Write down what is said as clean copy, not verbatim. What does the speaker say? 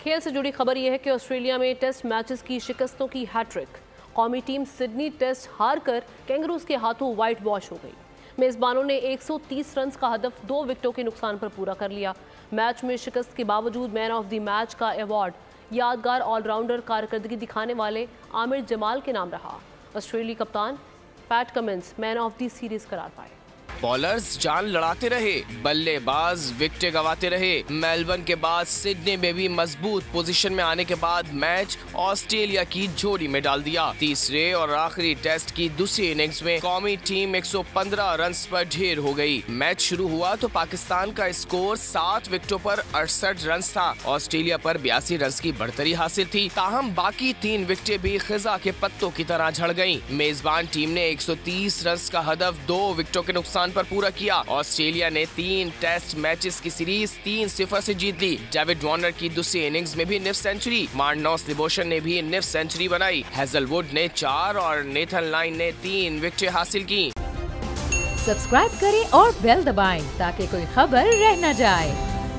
खेल से जुड़ी खबर यह है कि ऑस्ट्रेलिया में टेस्ट मैचेस की शिकस्तों की हैट्रिक। कौमी टीम सिडनी टेस्ट हार कर कैंगरूज के हाथों व्हाइट वॉश हो गई। मेजबानों ने 130 रन का हदफ 2 विकेटों के नुकसान पर पूरा कर लिया। मैच में शिकस्त के बावजूद मैन ऑफ द मैच का अवार्ड यादगार ऑलराउंडर कारकर्दगी दिखाने वाले आमिर जमाल के नाम रहा। ऑस्ट्रेलियाई कप्तान PAT Cummins man of the series करार पाए। बॉलर्स जान लड़ाते रहे, बल्लेबाज विकेटें गंवाते रहे। मेलबर्न के बाद सिडनी में भी मजबूत पोजीशन में आने के बाद मैच ऑस्ट्रेलिया की झोली में डाल दिया। तीसरे और आखिरी टेस्ट की दूसरी इनिंग्स में कौमी टीम 115 रन पर ढेर हो गई। मैच शुरू हुआ तो पाकिस्तान का स्कोर 7 विकेटों पर 68 रन था। ऑस्ट्रेलिया पर 82 रन की बढ़तरी हासिल थी। ताहम बाकी 3 विकेटें भी खिजा के पत्तों की तरह झड़ गयी। मेजबान टीम ने 130 रन का हदफ 2 विकेटों के नुकसान पर पूरा किया। ऑस्ट्रेलिया ने 3 टेस्ट मैचेस की सीरीज 3-0 से जीत ली। डेविड वार्नर की दूसरी इनिंग्स में भी निफ सेंचुरी, मार्नस लिबोशन ने भी निफ सेंचुरी बनाई। हेजलवुड ने 4 और नेथन लाइन ने 3 विकेटें हासिल की। सब्सक्राइब करें और बेल दबाएं ताकि कोई खबर रह न जाए।